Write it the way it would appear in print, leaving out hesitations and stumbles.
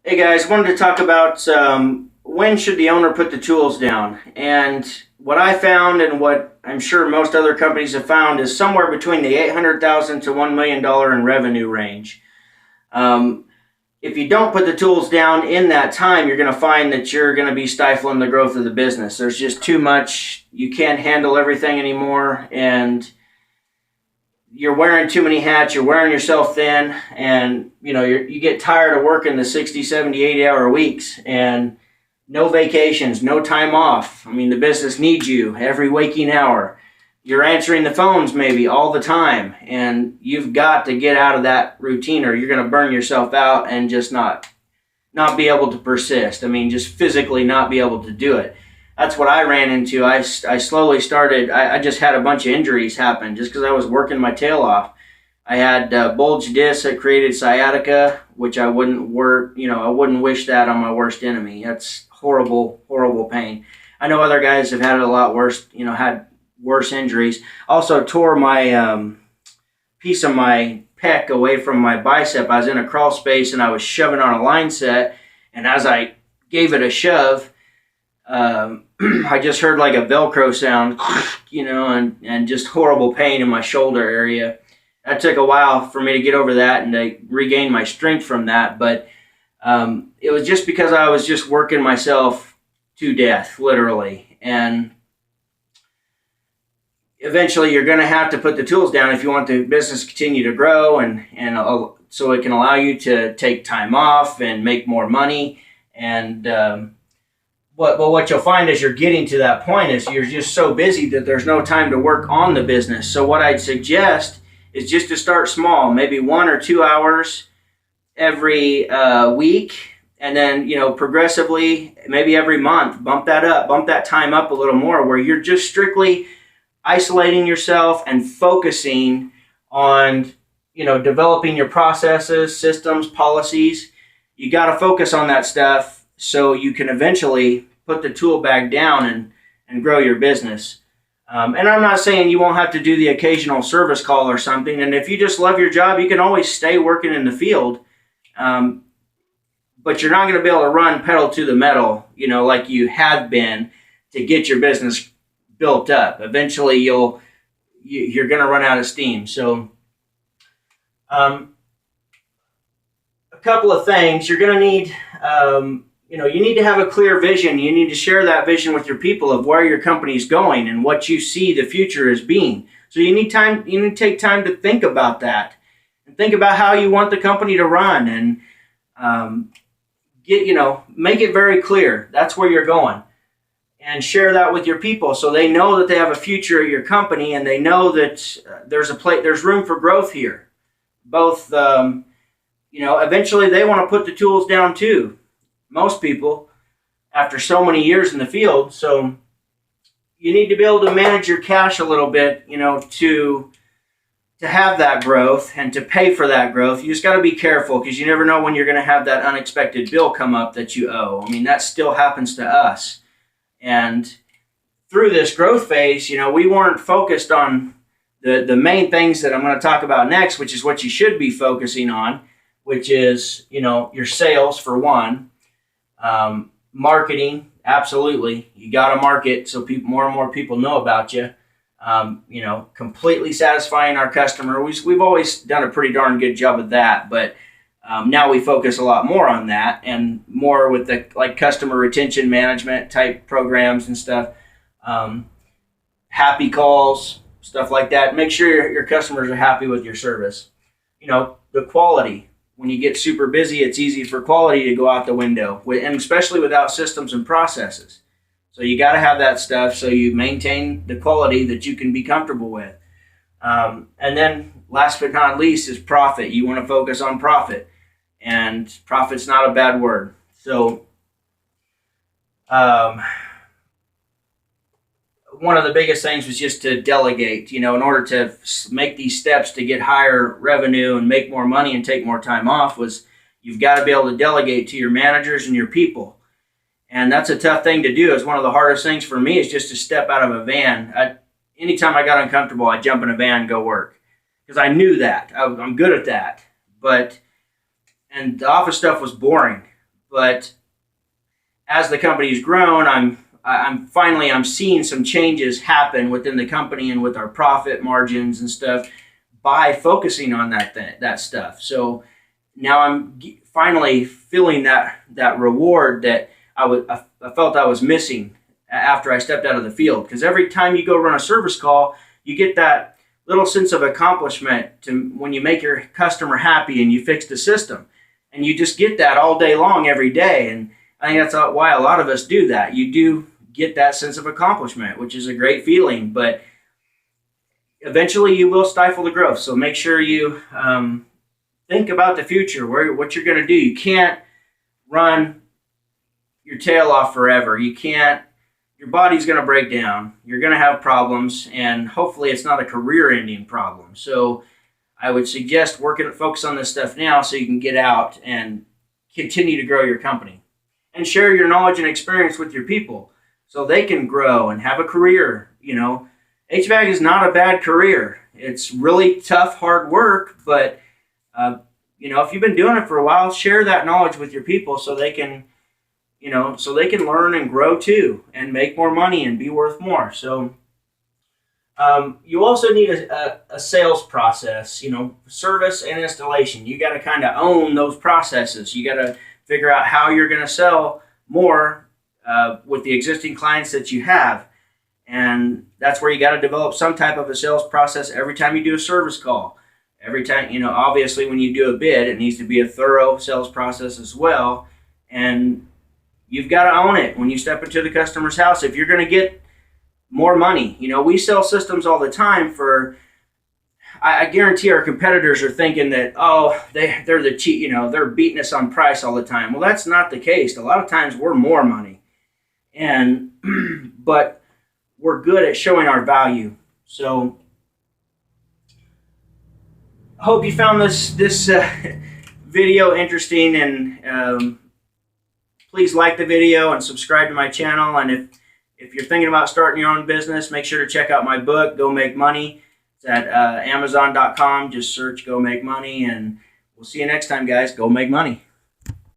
Hey guys, wanted to talk about when should the owner put the tools down. And what I found, and what I'm sure most other companies have found, is somewhere between the 800,000 to $1 million in revenue range. Um, if you don't put the tools down in that time, you're going to find that you're going to be stifling the growth of the business. There's just too much. You can't handle everything anymore, and you're wearing too many hats, you're wearing yourself thin, and you get tired of working the 60, 70, 80 hour weeks, and no vacations, no time off. I mean, the business needs you every waking hour. You're answering the phones maybe all the time, and you've got to get out of that routine, or you're going to burn yourself out and just not be able to persist. I mean, just physically not be able to do it. That's what I ran into. I slowly started, I just had a bunch of injuries happen just because I was working my tail off. I had bulged discs that created sciatica, which I wouldn't work, I wouldn't wish that on my worst enemy. That's horrible, horrible pain. I know other guys have had it a lot worse, had worse injuries. Also tore my piece of my pec away from my bicep. I was in a crawl space and I was shoving on a line set, and as I gave it a shove, I just heard like a Velcro sound, and just horrible pain in my shoulder area. That took a while for me to get over that and to regain my strength from that, but it was just because I was just working myself to death, literally. And eventually you're going to have to put the tools down if you want the business to continue to grow, and so it can allow you to take time off and make more money. And what you'll find as you're getting to that point is you're just so busy that there's no time to work on the business. So what I'd suggest is just to start small, maybe 1 or 2 hours every week, and then progressively, maybe every month, bump that time up a little more, where you're just strictly isolating yourself and focusing on developing your processes, systems, policies. You got to focus on that stuff so you can eventually put the tool bag down and grow your business. And I'm not saying you won't have to do the occasional service call or something, and if you just love your job, you can always stay working in the field. But you're not going to be able to run pedal to the metal like you have been to get your business built up. Eventually you're going to run out of steam. So a couple of things you're going to need. You need to have a clear vision. You need to share that vision with your people of where your company's going and what you see the future as being. So you need to take time to think about that and think about how you want the company to run, and make it very clear. That's where you're going. And share that with your people so they know that they have a future at your company, and they know that there's room for growth here. Both, eventually they want to put the tools down too. Most people, after so many years in the field. So you need to be able to manage your cash a little bit, to have that growth and to pay for that growth. You just got to be careful, because you never know when you're going to have that unexpected bill come up that you owe. I mean, that still happens to us. And through this growth phase, we weren't focused on the main things that I'm going to talk about next, which is what you should be focusing on, which is, your sales for one. Marketing, absolutely. You got to market so more and more people know about you. Completely satisfying our customer. We've always done a pretty darn good job of that, but now we focus a lot more on that, and more with the customer retention management type programs and stuff. Happy calls, stuff like that. Make sure your customers are happy with your service. The quality. When you get super busy, it's easy for quality to go out the window, and especially without systems and processes. So you got to have that stuff so you maintain the quality that you can be comfortable with. And then last but not least is profit. You want to focus on profit. And profit's not a bad word. So one of the biggest things was just to delegate. In order to make these steps to get higher revenue and make more money and take more time off, was you've got to be able to delegate to your managers and your people. And that's a tough thing to do. It's one of the hardest things for me, is just to step out of a van. Anytime I got uncomfortable, I'd jump in a van and go work, because I knew that. I'm good at that. And the office stuff was boring. But as the company's grown, I'm seeing some changes happen within the company and with our profit margins and stuff by focusing on that stuff. So now I'm finally feeling that reward that I felt I was missing after I stepped out of the field. Because every time you go run a service call, you get that little sense of accomplishment to when you make your customer happy and you fix the system, and you just get that all day long every day. And I think that's why a lot of us do that. You do get that sense of accomplishment, which is a great feeling, but eventually you will stifle the growth. So make sure you think about the future, what you're going to do. You can't run your tail off forever. You can't. Your body's going to break down. You're going to have problems, and hopefully it's not a career-ending problem. So I would suggest focus on this stuff now so you can get out and continue to grow your company. And share your knowledge and experience with your people so they can grow and have a career. HVAC is not a bad career. It's really tough, hard work, but if you've been doing it for a while, share that knowledge with your people so they can learn and grow too and make more money and be worth more. So you also need a sales process, service and installation. You got to kind of own those processes. You got to figure out how you're going to sell more with the existing clients that you have. And that's where you got to develop some type of a sales process every time you do a service call. Every time, obviously when you do a bid, it needs to be a thorough sales process as well. And you've got to own it when you step into the customer's house. If you're going to get more money, we sell systems all the time for, I guarantee our competitors are thinking that, they're the cheap, they're beating us on price all the time. Well, that's not the case. A lot of times we're more money, but we're good at showing our value. So I hope you found this video interesting, and please like the video and subscribe to my channel. And if you're thinking about starting your own business, make sure to check out my book, Go Make Money. It's at Amazon.com. Just search Go Make Money, and we'll see you next time, guys. Go make money.